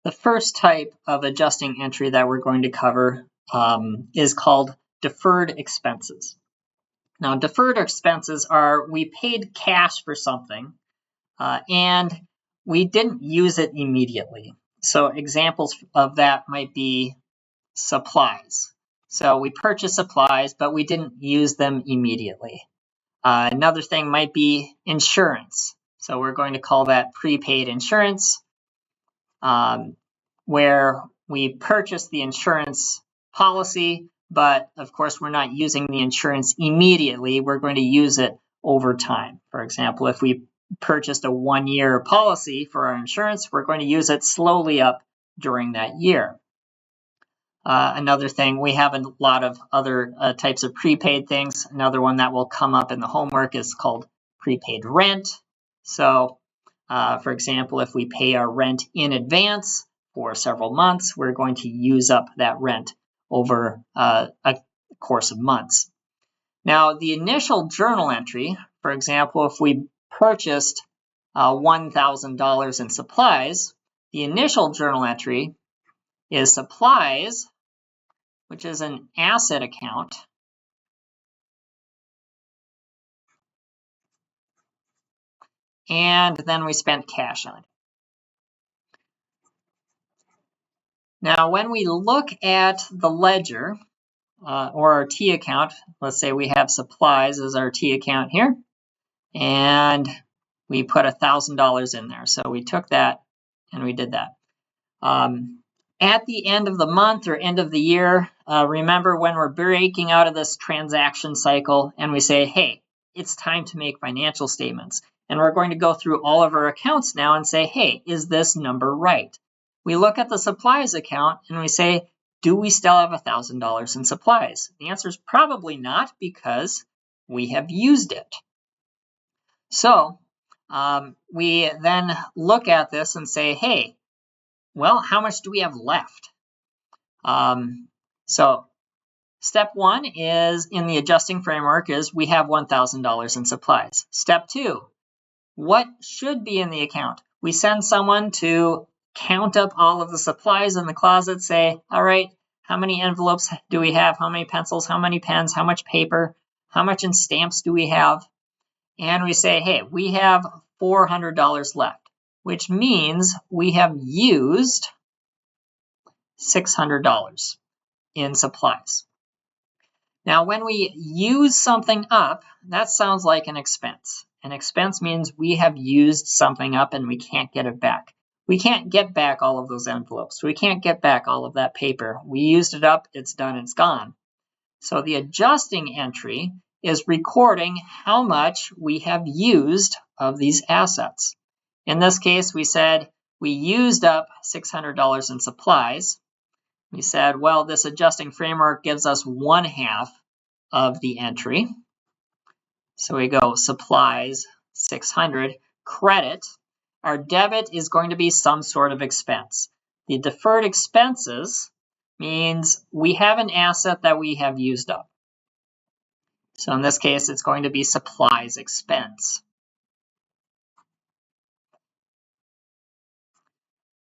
The first type of adjusting entry that we're going to cover is called deferred expenses. Now, deferred expenses are we paid cash for something and we didn't use it immediately. So examples of that might be supplies. So we purchased supplies, but we didn't use them immediately. Another thing might be insurance. So we're going to call that prepaid insurance, where we purchase the insurance policy, but of course we're not using the insurance immediately. We're going to use it over time. For example, if we purchased a 1-year policy for our insurance, we're going to use it slowly up during that year. Another thing, we have a lot of other types of prepaid things. Another one that will come up in the homework is called prepaid rent. So, for example, if we pay our rent in advance for several months, we're going to use up that rent over a course of months. Now, the initial journal entry, for example, if we purchased $1,000 in supplies, the initial journal entry is supplies, which is an asset account, and then we spent cash on it. Now, when we look at the ledger or our T account, let's say we have supplies as our T account here, and we put $1,000 in there. So we took that and we did that. At the end of the month or end of the year, remember when we're breaking out of this transaction cycle and we say, hey, it's time to make financial statements. And we're going to go through all of our accounts now and say, hey, is this number right? We look at the supplies account and we say, do we still have $1,000 in supplies? The answer is probably not, because we have used it. So we then look at this and say, hey, well, how much do we have left? So step one is in the adjusting framework is we have $1,000 in supplies. Step two, what should be in the account? We send someone to count up all of the supplies in the closet, say, all right, how many envelopes do we have? How many pencils? How many pens? How much paper? How much in stamps do we have? And we say, hey, we have $400 left, which means we have used $600 in supplies. Now, when we use something up, that sounds like an expense. An expense means we have used something up and we can't get it back. We can't get back all of those envelopes. We can't get back all of that paper. We used it up, it's done, it's gone. So the adjusting entry is recording how much we have used of these assets. In this case, we said we used up $600 in supplies. We said, well, this adjusting framework gives us 1/2 of the entry. So we go supplies, 600, credit. Our debit is going to be some sort of expense. The deferred expenses means we have an asset that we have used up. So in this case, it's going to be supplies expense.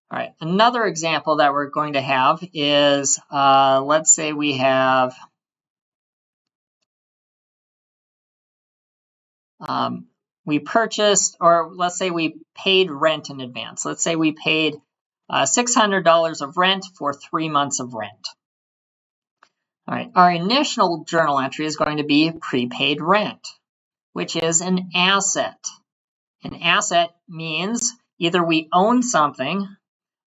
All right, another example that we're going to have is, let's say we have we purchased, or let's say we paid rent in advance. Let's say we paid $600 of rent for 3 months of rent. All right, our initial journal entry is going to be prepaid rent, which is an asset. An asset means either we own something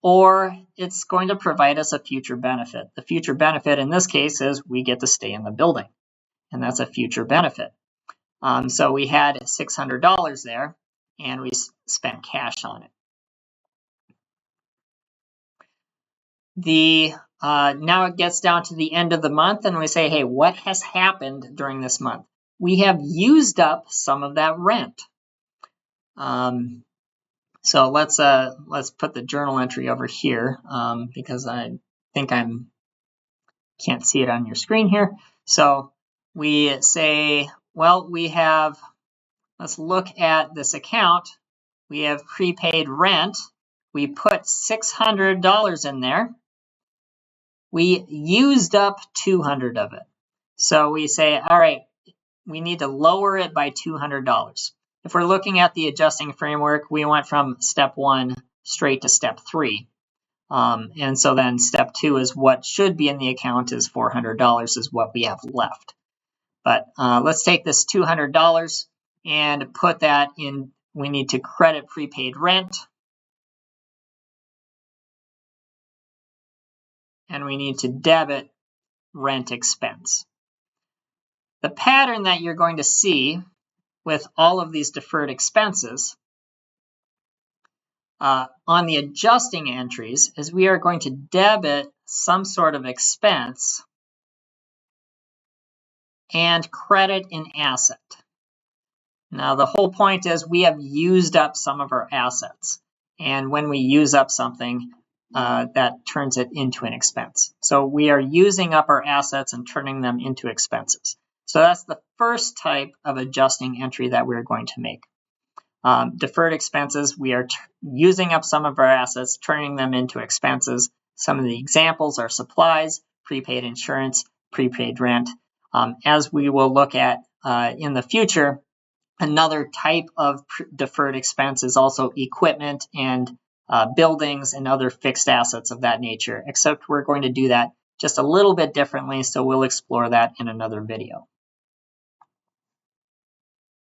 or it's going to provide us a future benefit. The future benefit in this case is we get to stay in the building, and that's a future benefit. So we had $600 there, and we spent cash on it. Now it gets down to the end of the month, and we say, hey, what has happened during this month? We have used up some of that rent. So let's put the journal entry over here because I think can't see it on your screen here. So we say, well, let's look at this account. We have prepaid rent, we put $600 in there. We used up 200 of it. So we say, all right, we need to lower it by $200. If we're looking at the adjusting framework, we went from step 1 straight to step 3. And so then step 2 is what should be in the account is $400 is what we have left. But let's take this $200 and put that in. We need to credit prepaid rent. And we need to debit rent expense. The pattern that you're going to see with all of these deferred expenses on the adjusting entries is we are going to debit some sort of expense and credit an asset. Now, the whole point is we have used up some of our assets. And when we use up something, that turns it into an expense. So we are using up our assets and turning them into expenses. So that's the first type of adjusting entry that we're going to make. Deferred expenses, we are using up some of our assets, turning them into expenses. Some of the examples are supplies, prepaid insurance, prepaid rent. As we will look at in the future, another type of deferred expense is also equipment and buildings and other fixed assets of that nature, except we're going to do that just a little bit differently, so we'll explore that in another video.